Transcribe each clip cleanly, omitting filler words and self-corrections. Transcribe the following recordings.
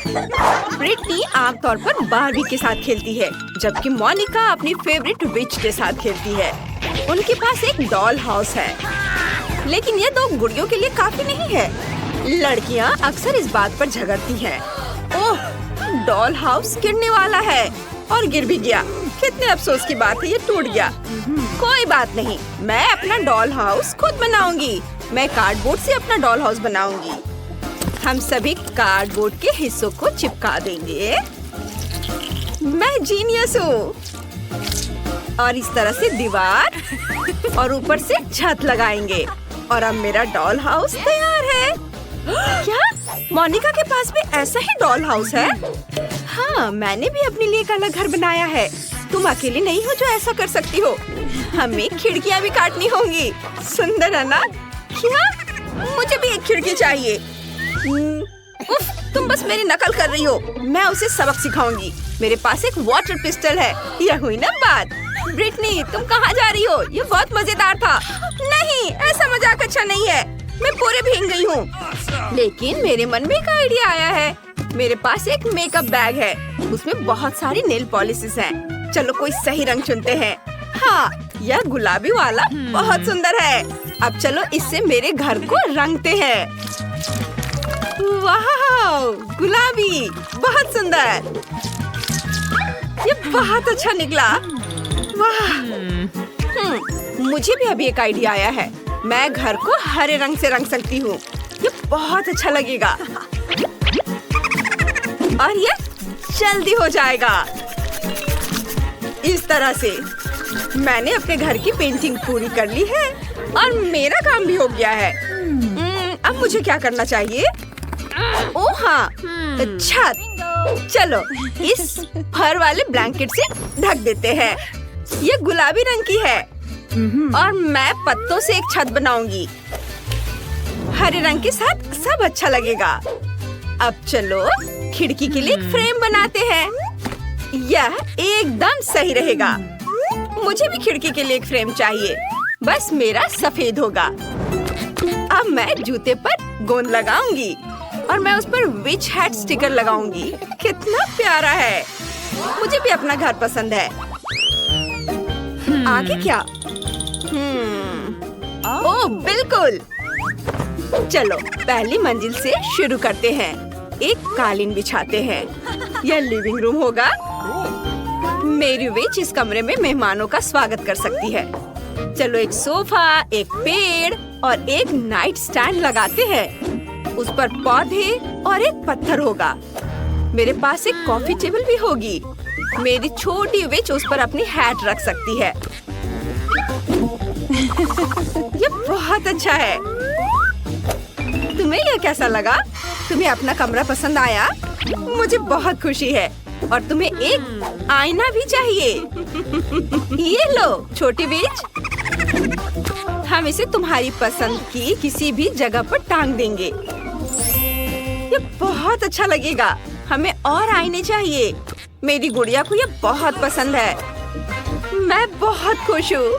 Britney आमतौर पर Barbie के साथ खेलती है, जबकि मोनिका अपनी फेवरेट विच के साथ खेलती है। उनके पास एक डॉल हाउस है, लेकिन ये 2 गुड़ियों के लिए काफी नहीं है। लड़कियां अक्सर इस बात पर झगड़ती हैं। ओह, डॉल हाउस गिरने वाला है और गिर भी गया। कितने अफसोस की बात है, ये टूट गया। कोई बात नहीं, मैं अपना डॉल हाउस खुद बनाऊंगी। मैं कार्डबोर्ड से अपना डॉल हाउस बनाऊंगी। हम सभी कार्डबोर्ड के हिस्सों को चिपका देंगे। मैं जीनियस हूँ। और इस तरह से दीवार और ऊपर से छत लगाएंगे और अब मेरा डॉल हाउस तैयार है। क्या मोनिका के पास भी ऐसा ही डॉल हाउस है? हाँ, मैंने भी अपने लिए एक अलग घर बनाया है। तुम अकेली नहीं हो जो ऐसा कर सकती हो। हमें खिड़कियाँ भी काटनी होंगी। सुंदर है ना? क्या? मुझे भी एक खिड़की चाहिए। उफ, तुम बस मेरी नकल कर रही हो। मैं उसे सबक सिखाऊंगी। मेरे पास एक वाटर पिस्टल है। यह हुई ना बात। ब्रिटनी, तुम कहाँ जा रही हो? ये बहुत मजेदार था। नहीं, ऐसा मजाक अच्छा नहीं है। मैं पूरे भीग गई हूँ। लेकिन मेरे मन में एक आइडिया आया है। मेरे पास एक मेकअप बैग है। उसमें बहुत सारी नेल पॉलिशेस हैं। चलो कोई सही रंग चुनते हैं। हाँ, यह गुलाबी वाला बहुत सुंदर है। अब चलो इससे मेरे घर को रंगते हैं। वाह, गुलाबी, बहुत सुंदर। ये बहुत अच्छा निकला। वाह। मुझे भी अभी एक आइडिया आया है। मैं घर को हरे रंग से रंग सकती हूँ। ये बहुत अच्छा लगेगा और ये जल्दी हो जाएगा। इस तरह से मैंने अपने घर की पेंटिंग पूरी कर ली है और मेरा काम भी हो गया है। अब मुझे क्या करना चाहिए? ओह हाँ, छत। चलो इस फर वाले ब्लैंकेट से ढक देते हैं। ये गुलाबी रंग की है और मैं पत्तों से एक छत बनाऊंगी। हरे रंग के साथ सब अच्छा लगेगा। अब चलो खिड़की के लिए एक फ्रेम बनाते हैं। यह एकदम सही रहेगा। मुझे भी खिड़की के लिए एक फ्रेम चाहिए। बस मेरा सफेद होगा। अब मैं जूते पर गोंद लगाऊंगी और मैं उस पर विच हैट स्टिकर लगाऊंगी। कितना प्यारा है। मुझे भी अपना घर पसंद है। आगे क्या? ओह बिल्कुल। चलो पहली मंजिल से शुरू करते हैं। एक कालीन बिछाते हैं। यह लिविंग रूम होगा। मेरी विच इस कमरे में मेहमानों का स्वागत कर सकती है। चलो एक सोफा, एक पेड़ और एक नाइट स्टैंड लगाते हैं। उस पर पौधे और एक पत्थर होगा। मेरे पास एक कॉफी टेबल भी होगी। मेरी छोटी विच उस पर अपनी हैट रख सकती है। ये बहुत अच्छा है। तुम्हें यह कैसा लगा? तुम्हें अपना कमरा पसंद आया? मुझे बहुत खुशी है। और तुम्हें एक आईना भी चाहिए। ये लो छोटी विच। हम इसे तुम्हारी पसंद की किसी भी जगह पर टांग देंगे। ये बहुत अच्छा लगेगा। हमें और आईने चाहिए। मेरी गुड़िया को ये बहुत पसंद है। मैं बहुत खुश हूँ।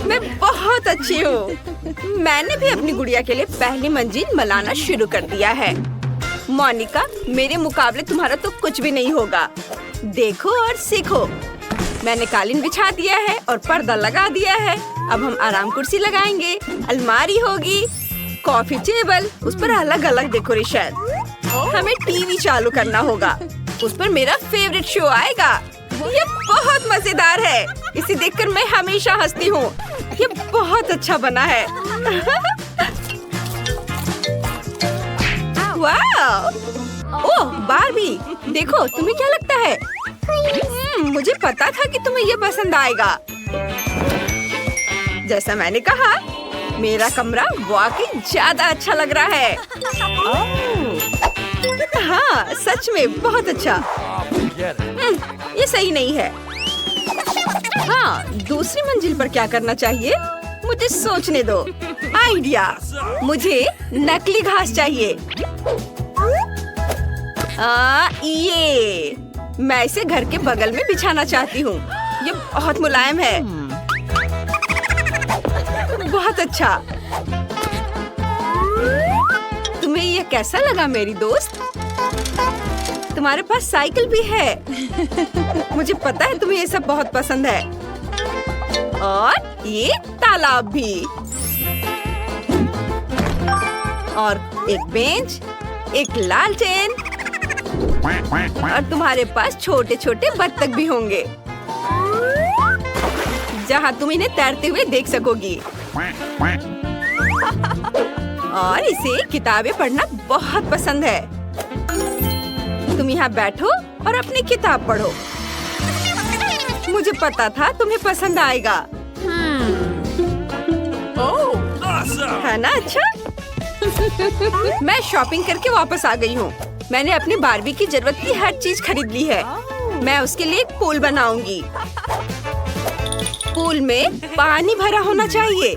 मैं बहुत अच्छी हूँ। मैंने भी अपनी गुड़िया के लिए पहली मंजिल बनाना शुरू कर दिया है। मोनिका, मेरे मुकाबले तुम्हारा तो कुछ भी नहीं होगा। देखो और सीखो। मैंने कालीन बिछा दिया है और पर्दा लगा दिया है। अब हम आराम कुर्सी लगाएंगे। अलमारी होगी, कॉफी टेबल, उस पर अलग अलग डेकोरेशन। हमें टीवी चालू करना होगा। उस पर मेरा फेवरेट शो आएगा। ये बहुत मजेदार है। इसे देखकर मैं हमेशा हंसती हूँ। ये बहुत अच्छा बना है। वाह! ओह बारबी, देखो तुम्हें क्या लगता है? मुझे पता था कि तुम्हें ये पसंद आएगा। जैसा मैंने कहा, मेरा कमरा वाकई ज्यादा अच्छा लग रहा है। हाँ सच में बहुत अच्छा। ये सही नहीं है। हाँ, दूसरी मंजिल पर क्या करना चाहिए? मुझे सोचने दो। आइडिया, मुझे नकली घास चाहिए। ये मैं इसे घर के बगल में बिछाना चाहती हूँ। ये बहुत मुलायम है। बहुत अच्छा। तुम्हें ये कैसा लगा मेरी दोस्त? तुम्हारे पास साइकिल भी है। मुझे पता है तुम्हें ये सब बहुत पसंद है। और ये तालाब भी। और एक बेंच, एक लालटेन। और तुम्हारे पास छोटे छोटे बत्तख भी होंगे जहाँ तुम इन्हें तैरते हुए देख सकोगी। और इसे किताबें पढ़ना बहुत पसंद है। तुम यहाँ बैठो और अपनी किताब पढ़ो। मुझे पता था तुम्हें पसंद आएगा। है ना अच्छा? मैं शॉपिंग करके वापस आ गई हूँ। मैंने अपनी बार्बी की जरूरत की हर चीज खरीद ली है। मैं उसके लिए एक पूल बनाऊंगी। पूल में पानी भरा होना चाहिए।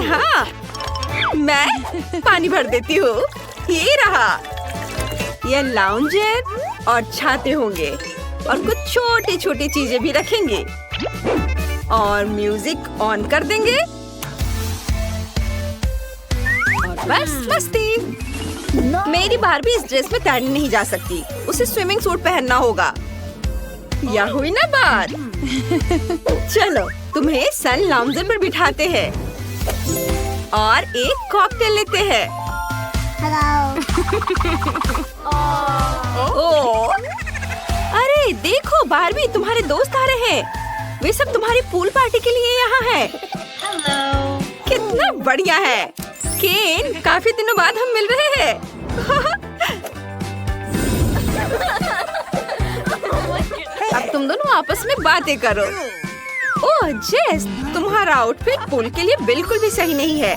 हाँ, मैं पानी भर देती हूँ। ये रहा। ये लाउंजर और छाते होंगे और कुछ छोटी छोटी चीजें भी रखेंगे और म्यूजिक ऑन कर देंगे और बस मस्ती। मेरी बार्बी इस ड्रेस में तैरने नहीं जा सकती। उसे स्विमिंग सूट पहनना होगा। यह हुई ना बात। चलो तुम्हें सन लाउंजर पर बिठाते हैं और एक कॉकटेल लेते हैं। ओह, अरे देखो बार्बी, तुम्हारे दोस्त आ रहे हैं। वे सब तुम्हारी पूल पार्टी के लिए यहाँ हैं। कितना बढ़िया है। केन, काफी दिनों बाद हम मिल रहे हैं। अब तुम दोनों आपस में बातें करो। ओह जेस, तुम्हारा आउटफिट पूल के लिए बिल्कुल भी सही नहीं है।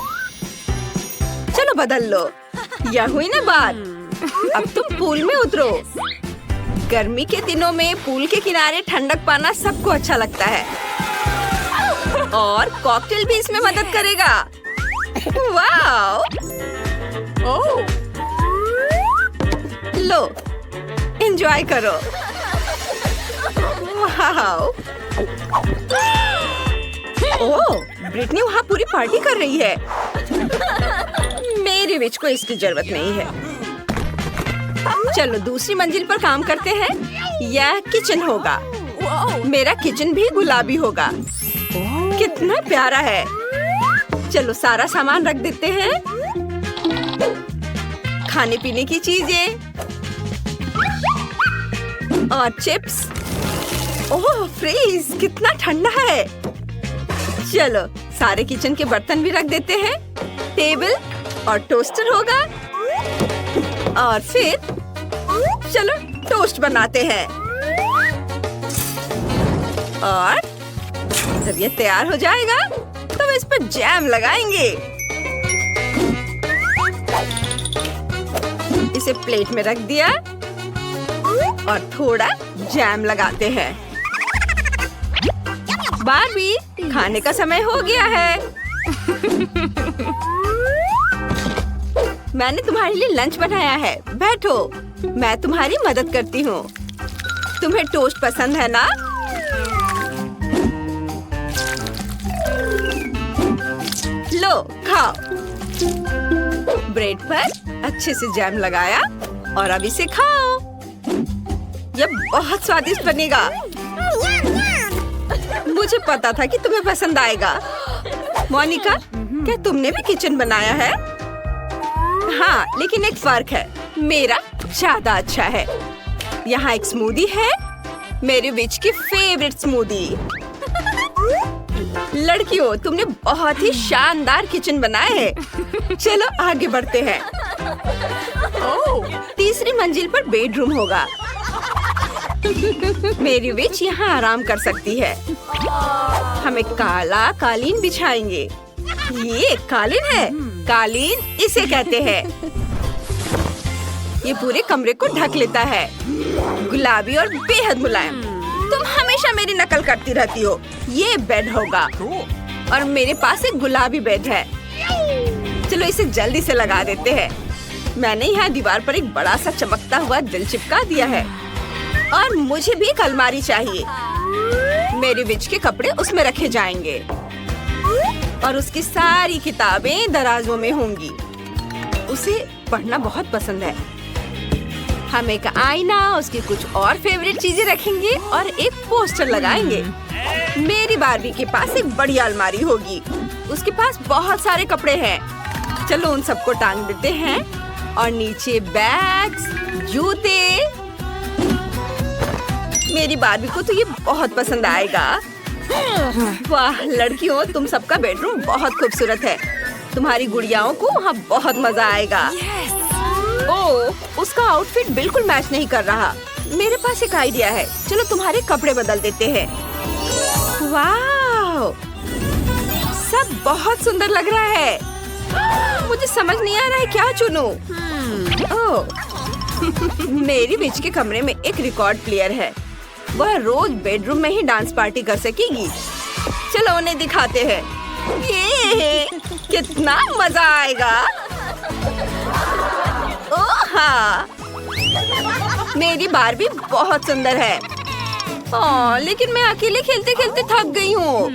चलो बदल लो। यह हुई ना बात। अब तुम पूल में उतरो। गर्मी के दिनों में पूल के किनारे ठंडक पाना सबको अच्छा लगता है और कॉकटेल भी इसमें मदद करेगा। वाओ! लो, एंजॉय करो। वाओ! ओह, ब्रिटनी वहाँ पूरी पार्टी कर रही है। मेरी विच को इसकी जरूरत नहीं है। चलो दूसरी मंजिल पर काम करते हैं। यह किचन होगा। मेरा किचन भी गुलाबी होगा। कितना प्यारा है। चलो सारा सामान रख देते हैं। खाने पीने की चीजें और चिप्स। ओह फ्रीज, कितना ठंडा है। चलो सारे किचन के बर्तन भी रख देते हैं। टेबल और टोस्टर होगा। और फिर चलो टोस्ट बनाते हैं। और जब ये तैयार हो जाएगा तो इस पर जैम लगाएंगे। इसे प्लेट में रख दिया और थोड़ा जैम लगाते हैं। बार्बी, खाने का समय हो गया है। मैंने तुम्हारे लिए लंच बनाया है। बैठो, मैं तुम्हारी मदद करती हूँ। तुम्हें टोस्ट पसंद है ना? लो खाओ। ब्रेड पर अच्छे से जैम लगाया और अब इसे खाओ। यह बहुत स्वादिष्ट बनेगा। मुझे पता था कि तुम्हें पसंद आएगा। मोनिका, क्या तुमने भी किचन बनाया है? हाँ, लेकिन एक फर्क है। मेरा ज्यादा अच्छा है। यहाँ एक स्मूदी है, मेरी विच की फेवरेट स्मूदी। लड़कियों, तुमने बहुत ही शानदार किचन बनाया है। चलो आगे बढ़ते हैं। तीसरी मंजिल पर बेडरूम होगा। मेरी विच यहाँ आराम कर सकती है। हम एक काला कालीन बिछाएंगे। ये कालीन है। कालीन इसे कहते हैं। ये पूरे कमरे को ढक लेता है। गुलाबी और बेहद मुलायम। तुम हमेशा मेरी नकल करती रहती हो। ये बेड होगा और मेरे पास एक गुलाबी बेड है। चलो इसे जल्दी से लगा देते हैं। मैंने यहाँ दीवार पर एक बड़ा सा चमकता हुआ दिल चिपका दिया है और मुझे भी एक अलमारी चाहिए। मेरी विच के कपड़े उसमें रखे जाएंगे और उसकी सारी किताबें दराजों में होंगी। उसे पढ़ना बहुत पसंद है। हम एक आईना, उसकी कुछ और फेवरेट चीजें रखेंगे और एक पोस्टर लगाएंगे। मेरी बार्बी के पास एक बड़ी अलमारी होगी। उसके पास बहुत सारे कपड़े हैं। चलो उन सबको टांग देते हैं और नीचे बैग्स, जूते। मेरी बार्बी को तो ये बहुत पसंद आएगा। वाह लड़कियों, तुम सबका बेडरूम बहुत खूबसूरत है। तुम्हारी गुड़ियाओं को वहाँ बहुत मजा आएगा। ओह, उसका आउटफिट बिल्कुल मैच नहीं कर रहा। मेरे पास एक आइडिया है। चलो तुम्हारे कपड़े बदल देते हैं। वाह, सब बहुत सुंदर लग रहा है। मुझे समझ नहीं आ रहा है क्या चुनूं। ओह, मेरी बिच के कमरे में एक रिकॉर्ड प्लेयर है। वह रोज बेडरूम में ही डांस पार्टी कर सकेगी। चलो उन्हें दिखाते हैं। ये कितना मजा आएगा। ओह हाँ, मेरी बार्बी बहुत सुंदर है। लेकिन मैं अकेले खेलते खेलते थक गई हूँ।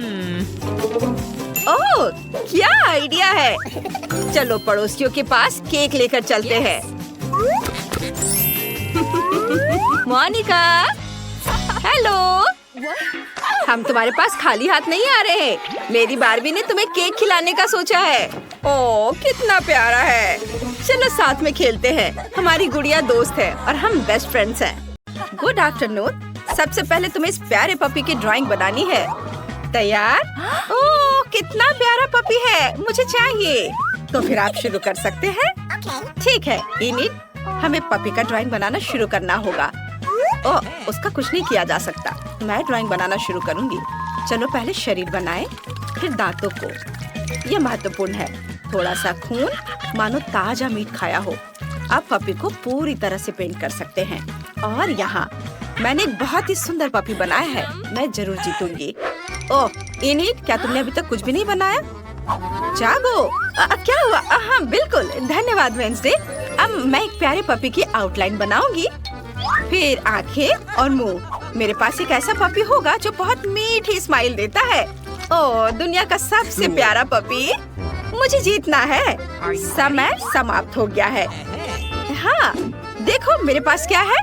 ओह, क्या आइडिया है। चलो पड़ोसियों के पास केक लेकर चलते हैं। मोनिका, हेलो। हम तुम्हारे पास खाली हाथ नहीं आ रहे हैं। मेरी बार्बी ने तुम्हें केक खिलाने का सोचा है। ओह, कितना प्यारा है। चलो साथ में खेलते हैं। हमारी गुड़िया दोस्त है और हम बेस्ट फ्रेंड्स हैं। Good afternoon. सबसे पहले तुम्हें इस प्यारे पपी की ड्राइंग बनानी है। तैयार? ओह, कितना प्यारा पपी है, मुझे चाहिए। तो फिर आप शुरू कर सकते हैं। ठीक है इनिट, हमें पपी का ड्राइंग बनाना शुरू करना होगा। ओह, उसका कुछ नहीं किया जा सकता। मैं ड्राइंग बनाना शुरू करूंगी। चलो पहले शरीर बनाएं, फिर दांतों को। यह महत्वपूर्ण है। थोड़ा सा खून, मानो ताजा मीट खाया हो। आप पपी को पूरी तरह से पेंट कर सकते हैं। और यहाँ मैंने एक बहुत ही सुंदर पपी बनाया है। मैं जरूर जीतूंगी। ओह इनिट, क्या तुमने अभी तक कुछ भी नहीं बनाया? जागो। क्या हुआ? हाँ बिल्कुल, धन्यवाद वेंसडे। अब मैं एक प्यारे पपी की आउटलाइन बनाऊंगी, फिर आंखें और मुंह। मेरे पास एक ऐसा पपी होगा जो बहुत मीठी स्माइल देता है। ओह, दुनिया का सबसे प्यारा पपी। मुझे जीतना है। समय समाप्त हो गया है। हाँ, देखो मेरे पास क्या है।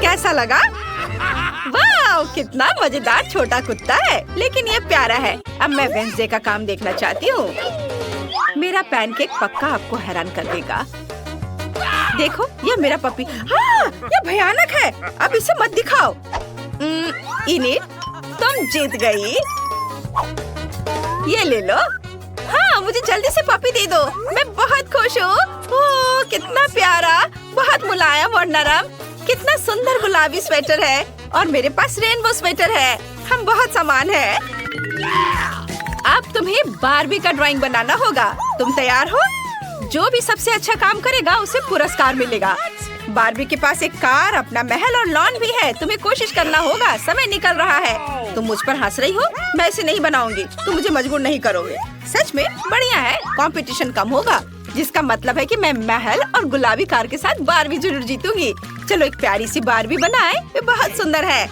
कैसा लगा? वाह, कितना मजेदार छोटा कुत्ता है, लेकिन ये प्यारा है। अब मैं वेंसडे का काम देखना चाहती हूँ। मेरा पैनकेक पक्का आपको हैरान कर देगा। देखो, ये मेरा पपी। हाँ, ये भयानक है। अब इसे मत दिखाओ। इनिट, तुम जीत गई। ये ले लो। हाँ, मुझे जल्दी से पपी दे दो। मैं बहुत खुश हूँ। ओह, कितना प्यारा, बहुत मुलायम और नरम। कितना सुंदर गुलाबी स्वेटर है और मेरे पास रेनबो स्वेटर है। हम बहुत समान हैं। अब तुम्हें बार्बी का ड्राइंग बनाना होगा। तुम तैयार हो? जो भी सबसे अच्छा काम करेगा उसे पुरस्कार मिलेगा। बार्बी के पास एक कार, अपना महल और लॉन भी है। तुम्हें कोशिश करना होगा। समय निकल रहा है। तुम मुझ पर हंस रही हो? मैं इसे नहीं बनाऊंगी। तुम मुझे मजबूर नहीं करोगे। सच में बढ़िया है। कंपटीशन कम होगा, जिसका मतलब है कि मैं महल और गुलाबी कार के साथ बार्बी जरूर जीतूंगी। चलो एक प्यारी सी बार्बी बनाए। वे बहुत सुंदर है।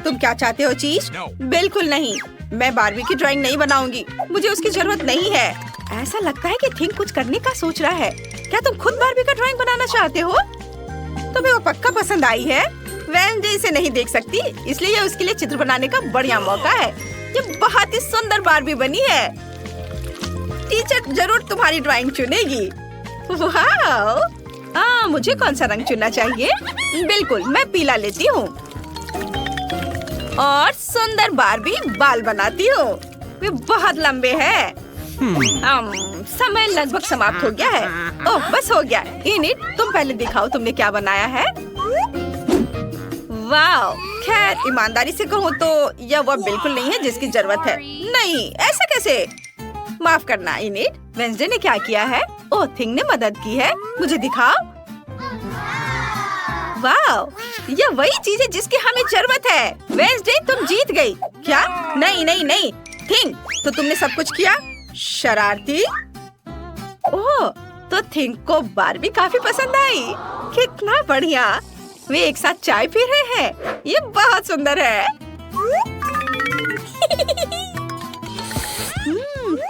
तुम क्या चाहते हो चीज? बिल्कुल नहीं, मैं बार्बी की ड्राइंग नहीं बनाऊंगी। मुझे उसकी जरूरत नहीं है। ऐसा लगता है कि थिंक कुछ करने का सोच रहा है। क्या तुम खुद बार्बी का ड्राइंग बनाना चाहते हो? तुम्हें वो पक्का पसंद आई है। वेंसडे इसे नहीं देख सकती, इसलिए ये उसके लिए चित्र बनाने का बढ़िया मौका है। ये बहुत ही सुंदर बार्बी बनी है। टीचर जरूर तुम्हारी ड्राइंग चुनेगी। वाह! मुझे कौन सा रंग चुनना चाहिए? बिल्कुल, मैं पीला लेती हूँ। और सुंदर बार्बी बाल बनाती हूँ। वे बहुत लंबे हैं। समय लगभग समाप्त हो गया है। ओह, बस हो गया। इनिट, तुम पहले दिखाओ तुमने क्या बनाया है। वाह! खैर, ईमानदारी से कहूँ तो यह वो बिल्कुल नहीं है जिसकी जरूरत है। नहीं, ऐसा कैसे? माफ करना इनिट, वेंसडे ने क्या किया है? ओह, थिंग ने मदद की है। मुझे दिखाओ। वाह! यह वही चीज है जिसकी हमें जरूरत है। वेंसडे, तुम जीत गई। क्या? नहीं नहीं नहीं, थिंग, तो तुमने सब कुछ किया। शरारती। ओह, तो थिंग को बार्बी काफी पसंद आई। कितना बढ़िया। वे एक साथ चाय पी रहे हैं। ये बहुत सुंदर है।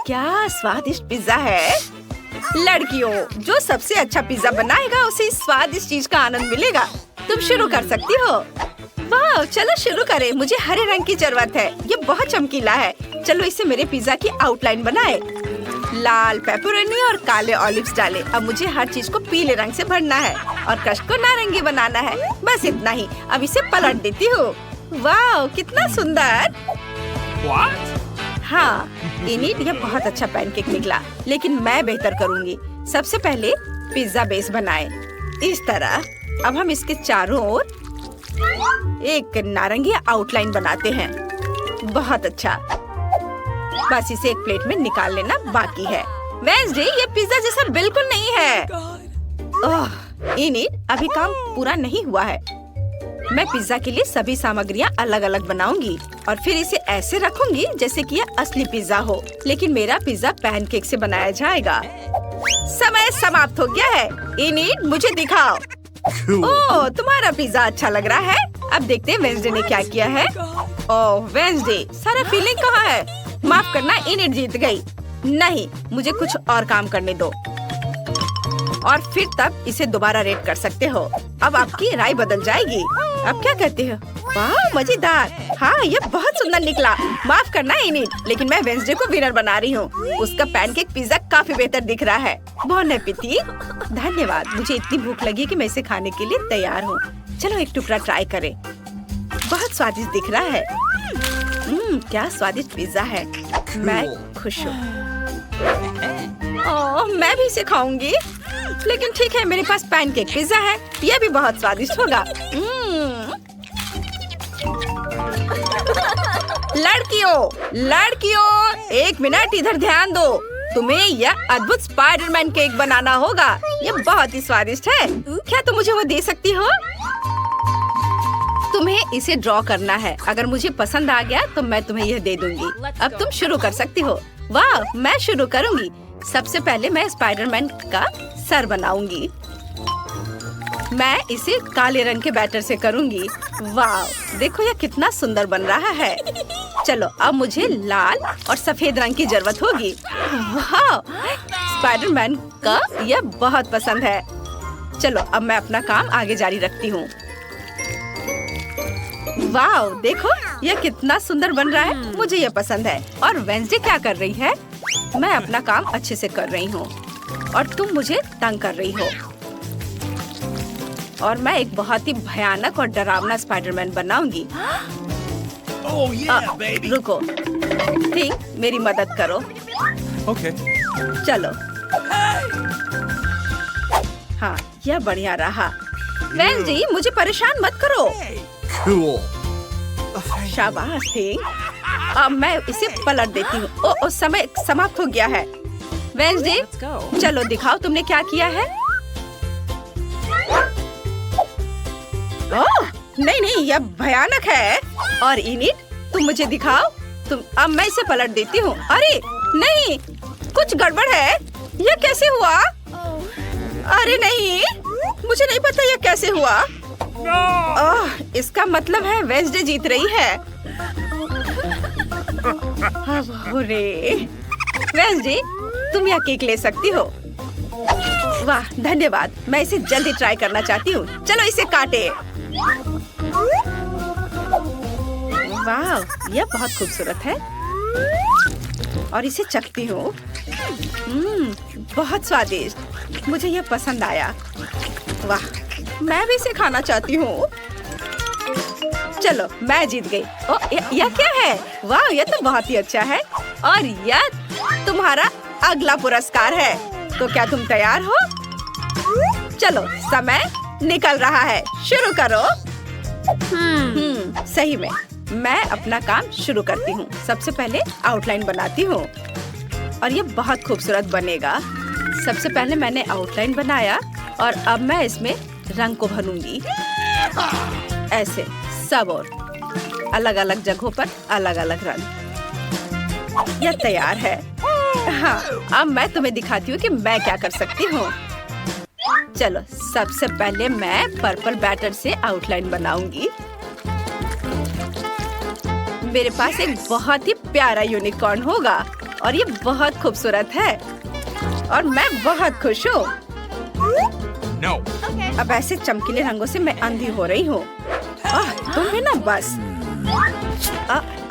क्या स्वादिष्ट पिज्जा है। लड़कियों, जो सबसे अच्छा पिज्जा बनाएगा उसे इस स्वादिष्ट चीज का आनंद मिलेगा। तुम शुरू कर सकती हो। वाह, चलो शुरू करें। मुझे हरे रंग की जरूरत है। ये बहुत चमकीला है। चलो इसे मेरे पिज्जा की आउटलाइन बनाए। लाल पेपरोनी और काले ऑलिव्स डालें। अब मुझे हर चीज को पीले रंग से भरना है और क्रस्ट को नारंगी बनाना है। बस इतना ही। अब इसे पलट देती हूँ। वाह, कितना सुंदर। हाँ, इनिट, यह बहुत अच्छा पैनकेक निकला, लेकिन मैं बेहतर करूँगी। सबसे पहले पिज्जा बेस बनाए इस तरह। अब हम इसके चारों ओर एक नारंगी आउटलाइन बनाते हैं। बहुत अच्छा। बस इसे एक प्लेट में निकाल लेना बाकी है। वेंसडे, ये पिज्जा जैसा बिल्कुल नहीं है। ओह, इनिट, अभी काम पूरा नहीं हुआ है। मैं पिज्जा के लिए सभी सामग्रियां अलग अलग बनाऊंगी और फिर इसे ऐसे रखूंगी जैसे कि यह असली पिज्जा हो, लेकिन मेरा पिज्जा पैनकेक से बनाया जाएगा। समय समाप्त हो गया है। इनिट, मुझे दिखाओ। ओह, तुम्हारा पिज्जा अच्छा लग रहा है। अब देखते हैं वेंसडे ने क्या किया है। ओह वेंसडे, सारा फीलिंग कहाँ है? माफ करना, इनिट जीत गई। नहीं, मुझे कुछ और काम करने दो और फिर तब इसे दोबारा रेट कर सकते हो। अब आपकी राय बदल जाएगी। अब क्या कहते हो? वाह, मजेदार। हाँ, यह बहुत सुंदर निकला। माफ करना इनिट, लेकिन मैं वेंसडे को विनर बना रही हूँ। उसका पैनकेक पिज्जा काफी बेहतर दिख रहा है। बॉन एपेटिट। धन्यवाद। मुझे इतनी भूख लगी कि मैं इसे खाने के लिए तैयार हूँ। चलो एक टुकड़ा ट्राई करें। बहुत स्वादिष्ट दिख रहा है। क्या स्वादिष्ट पिज्जा है। मैं खुश हूँ। ओह, मैं भी इसे खाऊंगी। लेकिन ठीक है, मेरे पास पैनकेक पिज्जा है। यह भी बहुत स्वादिष्ट होगा। लड़कियों, एक मिनट इधर ध्यान दो। तुम्हें यह अद्भुत स्पाइडरमैन केक बनाना होगा। यह बहुत ही स्वादिष्ट है। क्या तुम मुझे वो दे सकती हो? तुम्हें इसे ड्रॉ करना है। अगर मुझे पसंद आ गया तो मैं तुम्हें यह दे दूंगी। अब तुम शुरू कर सकती हो। वाह, मैं शुरू करूंगी। सबसे पहले मैं स्पाइडरमैन का सर बनाऊंगी। मैं इसे काले रंग के बैटर से करूंगी। वाह, देखो यह कितना सुंदर बन रहा है। चलो, अब मुझे लाल और सफेद रंग की जरूरत होगी। वाह, स्पाइडरमैन का यह बहुत पसंद है। चलो, अब मैं अपना काम आगे जारी रखती हूँ। वाह, देखो यह कितना सुंदर बन रहा है। मुझे यह पसंद है। और वेंसडे क्या कर रही है? मैं अपना काम अच्छे से कर रही हूँ और तुम मुझे तंग कर रही हो। और मैं एक बहुत ही भयानक और डरावना स्पाइडरमैन बनाऊंगी। रुको, ठीक, मेरी मदद करो। Okay. चलो। हाँ, यह बढ़िया रहा। वेंसडे, मुझे परेशान मत करो। Cool. शाबाश थिंग। अब मैं इसे पलट देती हूँ। ओ, समय समाप्त हो गया है। वेंसडे, चलो दिखाओ तुमने क्या किया है। ओह, नहीं, यह भयानक है। और इनिट, तुम मुझे दिखाओ। अब मैं इसे पलट देती हूँ। अरे नहीं, कुछ गड़बड़ है। यह कैसे हुआ? अरे नहीं, मुझे नहीं पता यह कैसे हुआ। इसका मतलब है वेंसडे जीत रही है। वेंसडे, तुम यह केक ले सकती हो। वाह, धन्यवाद। मैं इसे जल्दी ट्राई करना चाहती हूँ। चलो इसे काटे। वाह, यह बहुत खूबसूरत है। और इसे चखती हूँ। बहुत स्वादिष्ट। मुझे यह पसंद आया। वाह, मैं भी इसे खाना चाहती हूँ। चलो, मैं जीत गई। यह क्या है? वाह, यह तो बहुत ही अच्छा है। और यह तुम्हारा अगला पुरस्कार है। तो क्या तुम तैयार हो? चलो, समय निकल रहा है। शुरू करो। सही में मैं अपना काम शुरू करती हूँ। सबसे पहले आउटलाइन बनाती हूँ और ये बहुत खूबसूरत बनेगा। सबसे पहले मैंने आउटलाइन बनाया और अब मैं इसमें रंग को भरूंगी। ऐसे सब और अलग अलग जगहों पर अलग अलग रंग। यह तैयार है। हाँ, अब मैं तुम्हें दिखाती हूँ कि मैं क्या कर सकती हूँ। चलो, सबसे पहले मैं पर्पल बैटर से आउटलाइन बनाऊंगी। मेरे पास एक बहुत ही प्यारा यूनिकॉर्न होगा और ये बहुत खूबसूरत है। और मैं बहुत खुश हूँ। No. अब ऐसे चमकीले रंगों से मैं अंधी हो रही हूँ। तुम्हें ना बस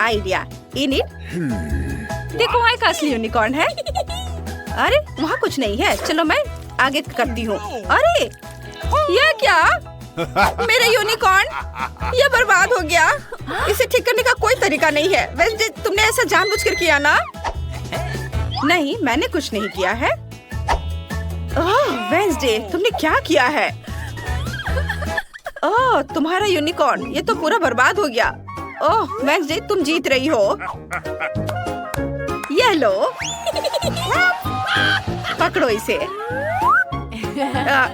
आइडिया इनिट। देखो वहाँ एक असली यूनिकॉर्न है। अरे वहाँ कुछ नहीं है। चलो मैं आगे करती हूँ। अरे ये क्या? मेरा यूनिकॉर्न ये बर्बाद हो गया। इसे ठीक करने का कोई तरीका नहीं है। वैसे तुमने ऐसा जानबूझकर किया ना? नहीं, मैंने कुछ नहीं किया है। वेंसडे, तुमने क्या किया है? ओह, तुम्हारा यूनिकॉर्न ये तो पूरा बर्बाद हो गया। ओह वेंसडे, तुम जीत रही हो। ये लो, पकड़ो इसे।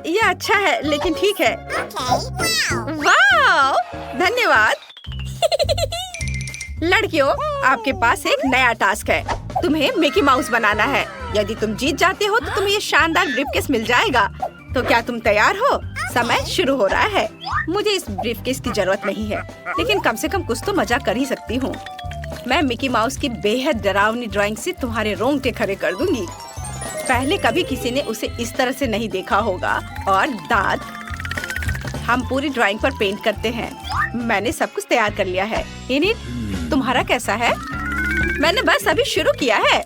ये अच्छा है लेकिन ठीक है। वाह, धन्यवाद। लड़कियों, आपके पास एक नया टास्क है। तुम्हें मिकी माउस बनाना है। यदि तुम जीत जाते हो तो तुम्हें ये शानदार ब्रीफकेस मिल जाएगा। तो क्या तुम तैयार हो? समय शुरू हो रहा है। मुझे इस ब्रीफकेस की जरूरत नहीं है, लेकिन कम से कम कुछ तो मजा कर ही सकती हूँ। मैं मिकी माउस की बेहद डरावनी ड्राइंग से तुम्हारे रोंगटे खड़े कर दूंगी। पहले कभी किसी ने उसे इस तरह से नहीं देखा होगा। और दांत हम पूरी ड्राइंग पर पेंट करते हैं। मैंने सब कुछ तैयार कर लिया है। इनिट, तुम्हारा कैसा है? मैंने बस अभी शुरू किया है।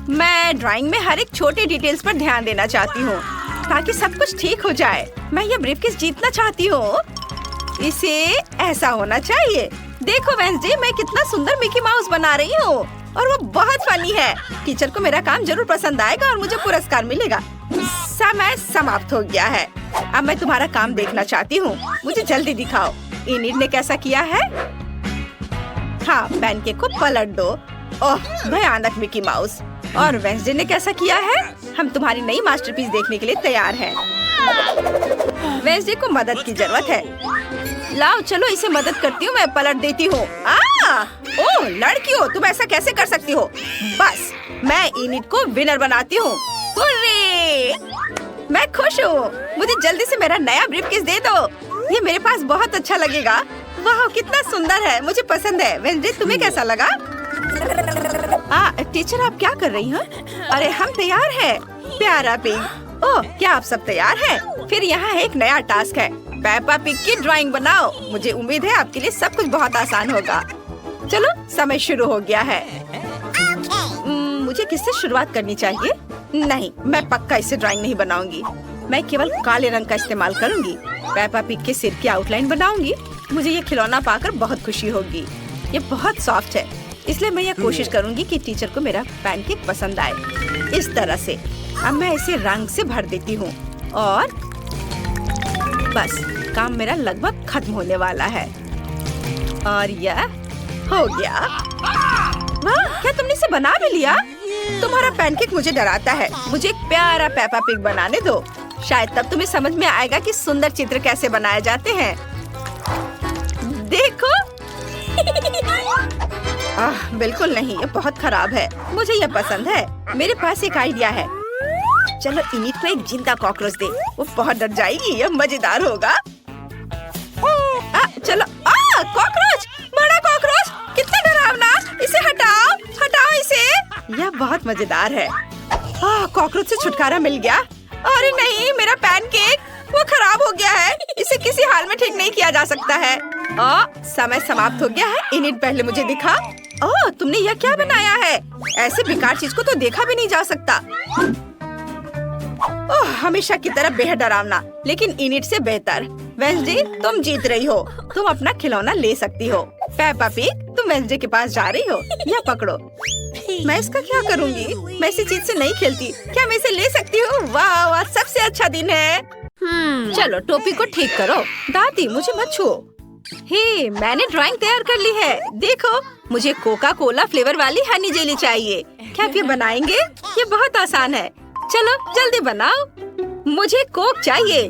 मैं ड्राइंग में हर एक छोटे डिटेल्स पर ध्यान देना चाहती हूँ ताकि सब कुछ ठीक हो जाए। मैं ये ब्रीफकेस जीतना चाहती हूँ। इसे ऐसा होना चाहिए। देखो वेंसडे, मैं कितना सुंदर मिकी माउस बना रही हूँ और वो बहुत फनी है। टीचर को मेरा काम जरूर पसंद आएगा और मुझे पुरस्कार मिलेगा। समय समाप्त हो गया है। अब मैं तुम्हारा काम देखना चाहती हूँ। मुझे जल्दी दिखाओ। इनिट ने कैसा किया है? हाँ, पैनकेक को पलट दो। ओह, भयानक मिकी माउस। और वेंसडे ने कैसा किया है? हम तुम्हारी नई मास्टरपीस देखने के लिए तैयार हैं। वेंसडे को मदद की जरूरत है। लाओ, चलो इसे मदद करती हूँ। मैं पलट देती हूँ। ओह लड़कियों, तुम ऐसा कैसे कर सकती हो? बस मैं इनिट को विनर बनाती हूँ। मैं खुश हूँ। मुझे जल्दी से मेरा नया ब्रीफकेस दे दो। ये मेरे पास बहुत अच्छा लगेगा। वाह, कितना सुंदर है। मुझे पसंद है। वेंसडे, तुम्हें कैसा लगा? टीचर, आप क्या कर रही हैं? अरे हम तैयार हैं। प्यारा पिग। ओह, क्या आप सब तैयार हैं? फिर यहाँ एक नया टास्क है। पेपा पिग की ड्राइंग बनाओ। मुझे उम्मीद है आपके लिए सब कुछ बहुत आसान होगा। चलो, समय शुरू हो गया है। मुझे किससे शुरुआत करनी चाहिए? नहीं, मैं पक्का इससे ड्राइंग नहीं बनाऊंगी। मैं केवल काले रंग का इस्तेमाल करूंगी। पेपा पिग के सिर की आउटलाइन बनाऊंगी। मुझे ये खिलौना पाकर बहुत खुशी होगी। ये बहुत सॉफ्ट है, इसलिए मैं ये कोशिश करूंगी कि टीचर को मेरा पैनकेक पसंद आए। इस तरह से अब मैं इसे रंग से भर देती हूँ और बस काम मेरा लगभग खत्म होने वाला है। और यह हो गया। वाह, क्या तुमने इसे बना भी लिया? तुम्हारा पैनकेक मुझे डराता है। मुझे एक प्यारा पेपा पिग बनाने दो। शायद तब तुम्हें समझ में आएगा कि सुंदर चित्र कैसे बनाए जाते हैं। देखो। बिल्कुल नहीं, ये बहुत खराब है। मुझे ये पसंद है। मेरे पास एक आइडिया है। चलो इनिट को एक जिंदा कॉकरोच दे। वो बहुत डर जाएगी। ये मजेदार होगा। चलो। कॉकरोच, बड़ा कॉकरोच, कितना डरावना। इसे हटाओ, हटाओ इसे। यह बहुत मजेदार है। कॉकरोच से छुटकारा मिल गया। अरे नहीं, मेरा पैनकेक वो खराब हो गया है। इसे किसी हाल में ठीक नहीं किया जा सकता है। समय समाप्त हो गया है। इनिट, पहले मुझे दिखा। तुमने यह क्या बनाया है? ऐसे बेकार चीज को तो देखा भी नहीं जा सकता। हमेशा की तरह बेहद डरावना, लेकिन इनिट से बेहतर। वेंसडे, तुम जीत रही हो। तुम अपना खिलौना ले सकती हो। पेपा पिग, तुम वेंसडे के पास जा रही हो। यह पकड़ो। मैं इसका क्या करूँगी? मैं इसी चीज से नहीं खेलती। क्या मैं इसे ले सकती हूँ? वाह, आज सबसे अच्छा दिन है। चलो टोपी को ठीक करो। दादी, मुझे मत छुओ। हे, मैंने ड्राइंग तैयार कर ली है। देखो, मुझे कोका कोला फ्लेवर वाली हनी जेली चाहिए। क्या आप ये बनाएंगे? ये बहुत आसान है। चलो जल्दी बनाओ। मुझे कोक चाहिए।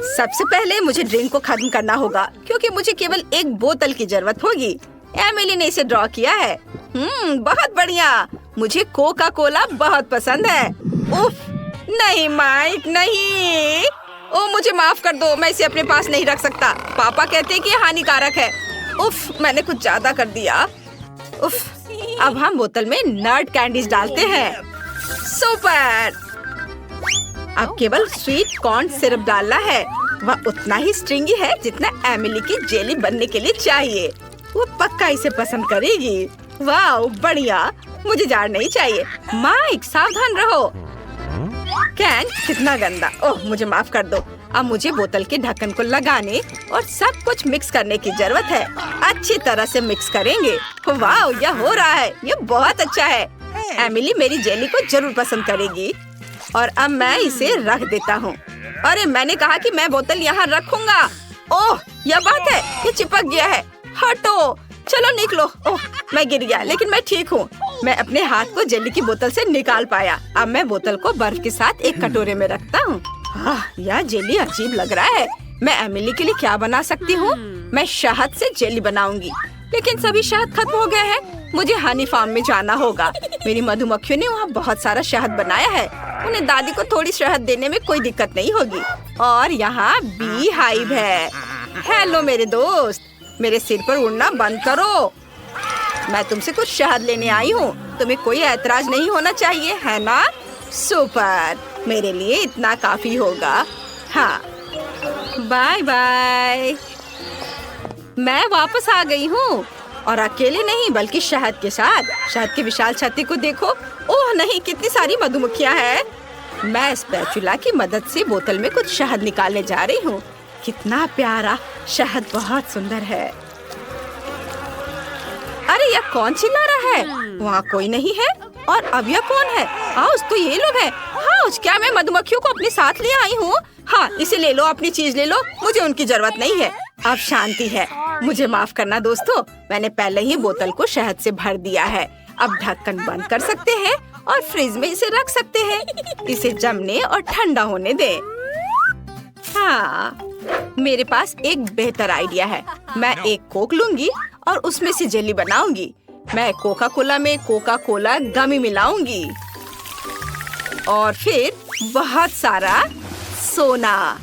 सबसे पहले मुझे ड्रिंक को खत्म करना होगा, क्योंकि मुझे केवल एक बोतल की जरूरत होगी। एमिली ने इसे ड्रॉ किया है। बहुत बढ़िया। मुझे कोका कोला बहुत पसंद है। उफ, नहीं माइक, नहीं। मुझे माफ कर दो। मैं इसे अपने पास नहीं रख सकता। पापा कहते हैं कि ये हानिकारक है। उफ, मैंने कुछ ज्यादा कर दिया। उफ, अब हम बोतल में नट कैंडीज डालते हैं। सुपर। अब केवल स्वीट कॉर्न सिरप डालना है। वह उतना ही स्ट्रिंगी है जितना एमिली की जेली बनने के लिए चाहिए। वो पक्का इसे पसंद करेगी। वाह बढ़िया, मुझे जार नहीं चाहिए। माइक सावधान रहो। कैन कितना गंदा। ओह मुझे माफ कर दो। अब मुझे बोतल के ढक्कन को लगाने और सब कुछ मिक्स करने की जरूरत है। अच्छी तरह से मिक्स करेंगे। वाह यह हो रहा है, ये बहुत अच्छा है। एमिली मेरी जेली को जरूर पसंद करेगी। और अब मैं इसे रख देता हूँ। अरे मैंने कहा कि मैं बोतल यहाँ रखूंगा। ओह यह बात है, ये चिपक गया है। हटो, चलो निकलो। ओह मैं गिर गया, लेकिन मैं ठीक हूँ। मैं अपने हाथ को जेली की बोतल से निकाल पाया। अब मैं बोतल को बर्फ के साथ एक कटोरे में रखता हूँ। यह जेली अजीब लग रहा है। मैं एमिली के लिए क्या बना सकती हूँ? मैं शहद से जेली बनाऊंगी, लेकिन सभी शहद खत्म हो गया है। मुझे हनी फार्म में जाना होगा। मेरी मधुमक्खियों ने वहाँ बहुत सारा शहद बनाया है। उन्हें दादी को थोड़ी शहद देने में कोई दिक्कत नहीं होगी। और यहाँ बी हाइव है। हेलो मेरे दोस्त, मेरे सिर पर उड़ना बंद करो। मैं तुमसे कुछ शहद लेने आई हूँ। तुम्हें कोई ऐतराज नहीं होना चाहिए, है ना? सुपर, मेरे लिए इतना काफी होगा। हाँ बाय बाय। मैं वापस आ गई हूँ, और अकेले नहीं बल्कि शहद के साथ। शहद की विशाल छत्ती को देखो। ओह नहीं, कितनी सारी मधुमक्खियाँ हैं। मैं स्पैचुला की मदद से बोतल में कुछ शहद निकालने जा रही हूँ। कितना प्यारा शहद, बहुत सुंदर है। अरे यह कौन चिल्ला रहा है? वहाँ कोई नहीं है। और अब यह कौन है? हाउस, तो ये लोग हैं। हाउस, क्या मैं मधुमक्खियों को अपने साथ ले आई हूँ? हाँ इसे ले लो, अपनी चीज ले लो, मुझे उनकी जरूरत नहीं है। अब शांति है। मुझे माफ करना दोस्तों, मैंने पहले ही बोतल को शहद से भर दिया है। अब ढक्कन बंद कर सकते हैं और फ्रिज में इसे रख सकते हैं। इसे जमने और ठंडा होने दें। हाँ मेरे पास एक बेहतर आइडिया है। मैं एक कोक लूंगी और उसमें से जेली बनाऊंगी। मैं कोका कोला में कोका कोला गमी मिलाऊंगी और फिर बहुत सारा सोना।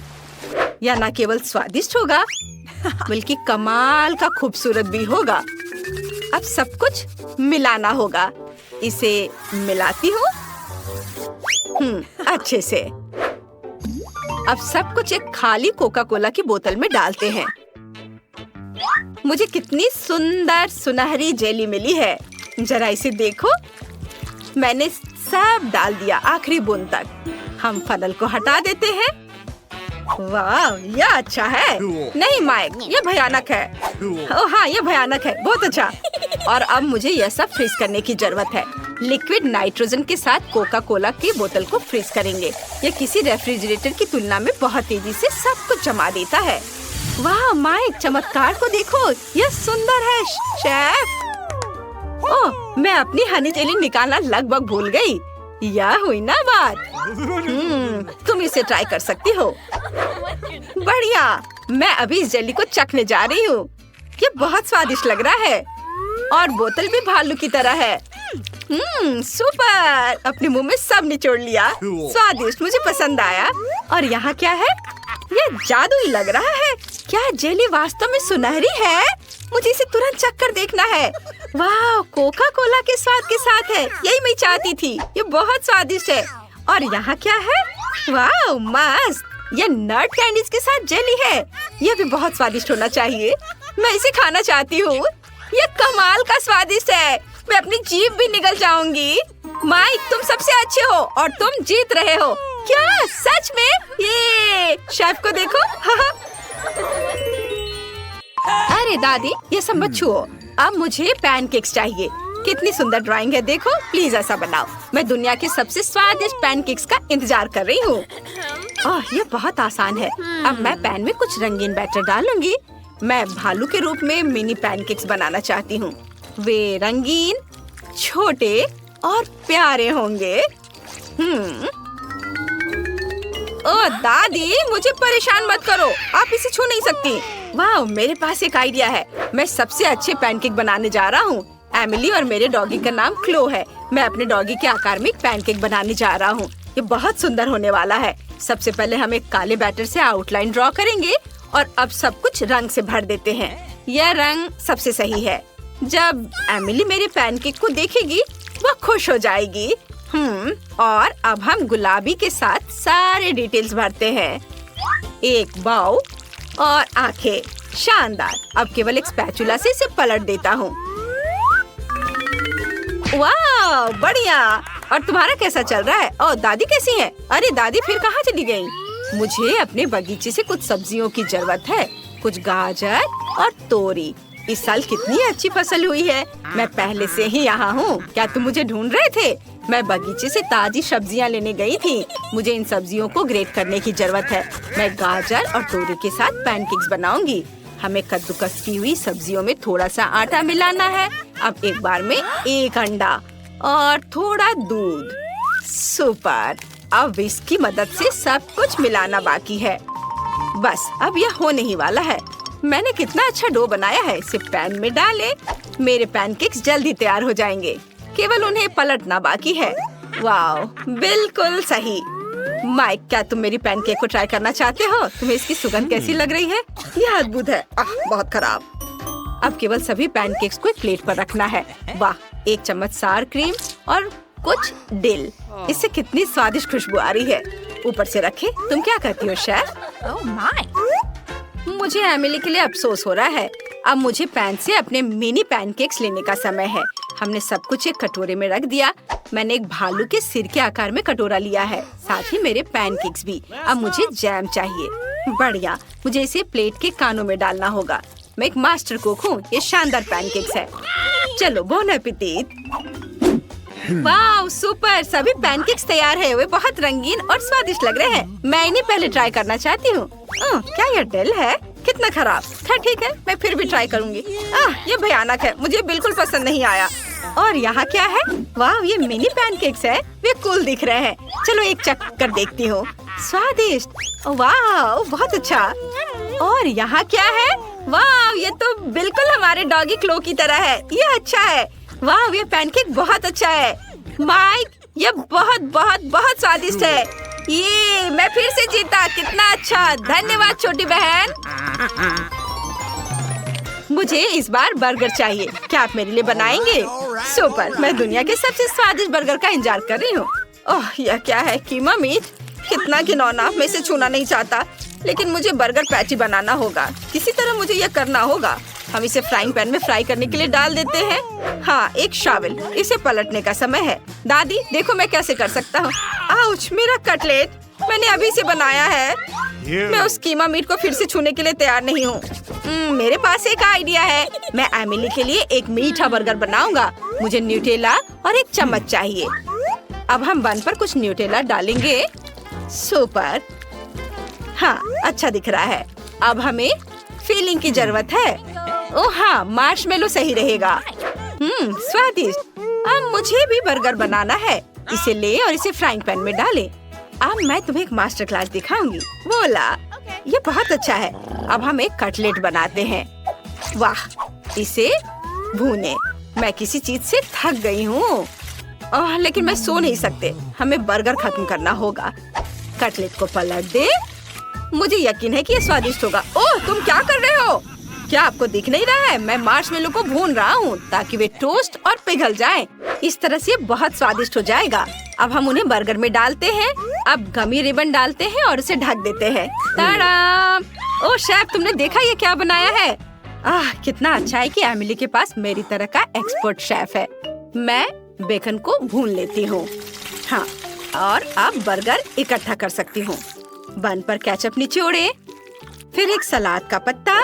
यह न केवल स्वादिष्ट होगा बल्कि कमाल का खूबसूरत भी होगा। अब सब कुछ मिलाना होगा। इसे मिलाती हूँ अच्छे से। अब सब कुछ एक खाली कोका कोला की बोतल में डालते हैं। मुझे कितनी सुंदर सुनहरी जेली मिली है। जरा इसे देखो, मैंने सब डाल दिया आखिरी बूंद तक। हम फनल को हटा देते हैं। वाह यह अच्छा है। नहीं माइक, यह भयानक है। ओह हाँ यह भयानक है, बहुत अच्छा। और अब मुझे यह सब फ्रीज करने की जरूरत है। लिक्विड नाइट्रोजन के साथ कोका कोला की बोतल को फ्रीज करेंगे। यह किसी रेफ्रिजरेटर की तुलना में बहुत तेजी से सब कुछ जमा देता है। वाह माइक, चमत्कार को देखो, यह सुंदर है शेफ। ओह मैं अपनी हनी जेली निकालना लगभग भूल गई। यह हुई ना बात। तुम इसे ट्राई कर सकती हो। बढ़िया, मैं अभी इस जेली को चखने जा रही हूँ। ये बहुत स्वादिष्ट लग रहा है और बोतल भी भालू की तरह है। सुपर, अपने मुंह में सब निचोड़ लिया। स्वादिष्ट, मुझे पसंद आया। और यहाँ क्या है? यह जादुई लग रहा है। क्या जेली वास्तव में सुनहरी है? मुझे इसे तुरंत चख कर देखना है। वाह, कोका कोला के स्वाद के साथ है। यही मैं चाहती थी। ये बहुत स्वादिष्ट है। और यहाँ क्या है? वाह मस्त, यह नट कैंडीज के साथ जेली है। यह भी बहुत स्वादिष्ट होना चाहिए। मैं इसे खाना चाहती हूँ। यह कमाल का स्वादिष्ट है। मैं अपनी जीभ भी निगल जाऊंगी। माइक, तुम सबसे अच्छे हो और तुम जीत रहे हो। क्या सच में? ये शेफ को देखो। अरे दादी, ये सब मत छुओ। अब मुझे पैनकेक्स चाहिए। कितनी सुंदर ड्राइंग है, देखो। प्लीज ऐसा बनाओ। मैं दुनिया के सबसे स्वादिष्ट पैनकेक्स का इंतजार कर रही हूँ। ये बहुत आसान है। अब मैं पैन में कुछ रंगीन बैटर डालूंगी। मैं भालू के रूप में मिनी पैनकेक्स बनाना चाहती हूँ। वे रंगीन, छोटे और प्यारे होंगे। ओह दादी, मुझे परेशान मत करो। आप इसे छू नहीं सकती। वाह, मेरे पास एक आइडिया है। मैं सबसे अच्छे पैनकेक बनाने जा रहा हूँ। एमिली और मेरे डॉगी का नाम क्लो है। मैं अपने डॉगी के आकार में एक पैनकेक बनाने जा रहा हूँ। ये बहुत सुंदर होने वाला है। सबसे पहले हम एक काले बैटर से आउटलाइन ड्रॉ करेंगे और अब सब कुछ रंग से भर देते हैं। यह रंग सबसे सही है। जब एमिली मेरे पैनकेक को देखेगी, वह खुश हो जाएगी। और अब हम गुलाबी के साथ सारे डिटेल्स भरते हैं। एक बाउ और आंखें, शानदार। अब केवल एक स्पैचुला से इसे पलट देता हूँ। वाह, बढ़िया। और तुम्हारा कैसा चल रहा है? और दादी कैसी है? अरे दादी फिर कहाँ चली गई? मुझे अपने बगीचे से कुछ सब्जियों की जरूरत है, कुछ गाजर और तोरी। इस साल कितनी अच्छी फसल हुई है। मैं पहले से ही यहाँ हूँ। क्या तुम मुझे ढूंढ रहे थे? मैं बगीचे से ताजी सब्जियाँ लेने गई थी। मुझे इन सब्जियों को ग्रेट करने की जरूरत है। मैं गाजर और तोरी के साथ पैनकेक्स बनाऊंगी। हमें कद्दूकस की हुई सब्जियों में थोड़ा सा आटा मिलाना है। अब एक बार में एक अंडा और थोड़ा दूध। सुपर। अब इसकी मदद से सब कुछ मिलाना बाकी है। बस अब यह होने ही वाला है। मैंने कितना अच्छा डो बनाया है। इसे पैन में डालें। मेरे पैनकेक्स जल्दी तैयार हो जाएंगे। केवल उन्हें पलटना बाकी है। वाह, बिल्कुल सही। माइक, क्या तुम मेरी पैनकेक को ट्राई करना चाहते हो? तुम्हें इसकी सुगंध कैसी लग रही है? यह अद्भुत है। बहुत खराब। अब केवल सभी पैनकेक्स को एक प्लेट पर रखना है। वाह, एक चम्मच सार क्रीम और कुछ डिल। इससे कितनी स्वादिष्ट खुशबू आ रही है। ऊपर से रखें। तुम क्या कहती हो शेफ? Oh my! मुझे एमिली के लिए अफसोस हो रहा है। अब मुझे पैन से अपने मिनी पैनकेक्स लेने का समय है। हमने सब कुछ एक कटोरे में रख दिया। मैंने एक भालू के सिर के आकार में कटोरा लिया है, साथ ही मेरे पैनकेक्स भी। अब मुझे जैम चाहिए। बढ़िया, मुझे इसे प्लेट के कानों में डालना होगा। मैं एक मास्टर कुक हूँ। ये शानदार पैनकेक्स है। चलो, बोन एपेटिट। वाह, सुपर। सभी पैनकेक्स तैयार है। वे बहुत रंगीन और स्वादिष्ट लग रहे हैं। मैं इन्हें पहले ट्राई करना चाहती हूँ। क्या यह डिल है? कितना खराब। ठीक है, मैं फिर भी ट्राई करूँगी। ये भयानक है। मुझे बिल्कुल पसंद नहीं आया। और यहाँ क्या है? वाह, ये मिनी पैनकेक्स है। वे कूल दिख रहे हैं। चलो एक चख कर देखती हूँ। स्वादिष्ट। वाह, बहुत अच्छा। और यहाँ क्या है? वाह, ये तो बिल्कुल हमारे डॉगी क्लो की तरह है। ये अच्छा है। वाह, ये पैनकेक बहुत अच्छा है। माइक, ये बहुत बहुत बहुत स्वादिष्ट है। ये मैं फिर से जीता। कितना अच्छा। धन्यवाद छोटी बहन। मुझे इस बार बर्गर चाहिए। क्या आप मेरे लिए बनाएंगे? सुपर। मैं दुनिया के सबसे स्वादिष्ट बर्गर का इंतजार कर रही हूँ। ओह, यह क्या है? कीमा मीट। कितना घिनौना। मैं इसे छूना नहीं चाहता, लेकिन मुझे बर्गर पैटी बनाना होगा। किसी तरह मुझे यह करना होगा। हम इसे फ्राइंग पैन में फ्राई करने के लिए डाल देते हैं। हाँ, एक शावल। इसे पलटने का समय है। दादी, देखो मैं कैसे कर सकता हूँ। आउच, मेरा कटलेट। मैंने अभी से बनाया है। मैं उस कीमा मीट को फिर से छूने के लिए तैयार नहीं हूँ। मेरे पास एक आइडिया है। मैं एमिली के लिए एक मीठा बर्गर बनाऊंगा। मुझे न्यूटेला और एक चम्मच चाहिए। अब हम बन पर कुछ न्यूटेला डालेंगे। सुपर। हाँ, अच्छा दिख रहा है। अब हमें फिलिंग की जरूरत है। ओह हाँ, मार्शमेलो सही रहेगा। स्वादिष्ट। अब मुझे भी बर्गर बनाना है। इसे ले और इसे फ्राइंग पैन में डालें। अब मैं तुम्हें एक मास्टर क्लास दिखाऊंगी। बोला, ये बहुत अच्छा है। अब हम एक कटलेट बनाते हैं। वाह, इसे भूने। मैं किसी चीज से थक गई हूँ। लेकिन मैं सो नहीं सकते। हमें बर्गर खत्म करना होगा। कटलेट को पलट दे। मुझे यकीन है कि ये स्वादिष्ट होगा। ओह, तुम क्या कर रहे हो? क्या आपको दिख नहीं रहा है? मैं मार्शमेलो को भून रहा हूँ ताकि वे टोस्ट और पिघल जाएं। इस तरह से बहुत स्वादिष्ट हो जाएगा। अब हम उन्हें बर्गर में डालते हैं। अब गमी रिबन डालते हैं और उसे ढक देते हैं। ताड़ा! ओह शेफ, तुमने देखा ये क्या बनाया है? कितना अच्छा है कि एमिली के पास मेरी तरह का एक्सपर्ट शेफ है। मैं बेकन को भून लेती हूँ। हाँ, और अब बर्गर इकट्ठा कर सकती हूँ। बन पर केचप निचोड़े, फिर एक सलाद का पत्ता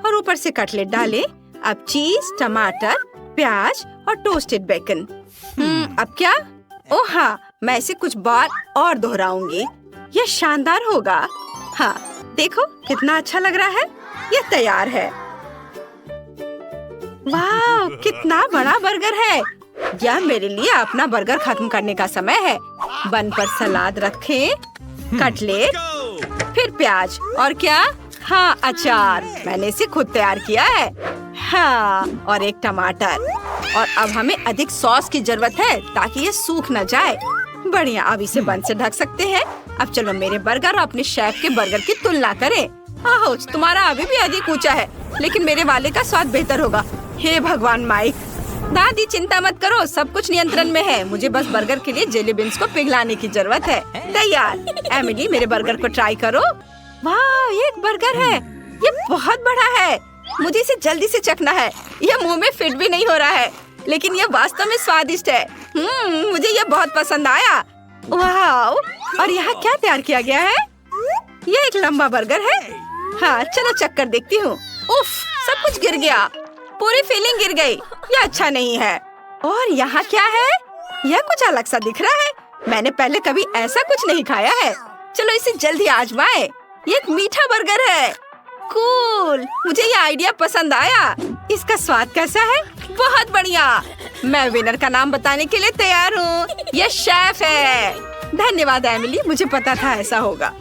और ऊपर से कटलेट डालें। अब चीज, टमाटर, प्याज और टोस्टेड बेकन। अब क्या? ओह हाँ, मैं इसे कुछ बार और दोहराऊंगी। यह शानदार होगा। हाँ, देखो कितना अच्छा लग रहा है। यह तैयार है। वाह, कितना बड़ा बर्गर है। यह मेरे लिए अपना बर्गर खत्म करने का समय है। बन पर सलाद रखें, कटलेट, फिर प्याज और क्या? हाँ, अचार। मैंने इसे खुद तैयार किया है। हाँ, और एक टमाटर। और अब हमें अधिक सॉस की जरूरत है ताकि ये सूख न जाए। बढ़िया, अब इसे बन से ढक सकते हैं। अब चलो मेरे बर्गर और अपने शेफ के बर्गर की तुलना करें। तुम्हारा अभी भी अधिक ऊंचा है, लेकिन मेरे वाले का स्वाद बेहतर होगा। हे भगवान माइक, दादी चिंता मत करो, सब कुछ नियंत्रण में है। मुझे बस बर्गर के लिए जेली बीन्स को पिघलाने की जरूरत है। तैयार। एमिली, मेरे बर्गर को ट्राई करो। वाह, ये एक बर्गर है। ये बहुत बड़ा है। मुझे इसे जल्दी से चखना है। ये मुंह में फिट भी नहीं हो रहा है, लेकिन ये वास्तव में स्वादिष्ट है। मुझे ये बहुत पसंद आया। वाह! और यहाँ क्या तैयार किया गया है? ये एक लंबा बर्गर है। हाँ, चलो चख कर देखती हूँ। उफ, सब कुछ गिर गया। पूरी फीलिंग गिर गई। ये अच्छा नहीं है। और यहाँ क्या है? यह कुछ अलग सा दिख रहा है। मैंने पहले कभी ऐसा कुछ नहीं खाया है। चलो इसे जल्दी आजमाएं। ये एक मीठा बर्गर है। कूल, मुझे ये आइडिया पसंद आया। इसका स्वाद कैसा है? बहुत बढ़िया। मैं विनर का नाम बताने के लिए तैयार हूँ। ये शेफ है। धन्यवाद एमिली, मुझे पता था ऐसा होगा।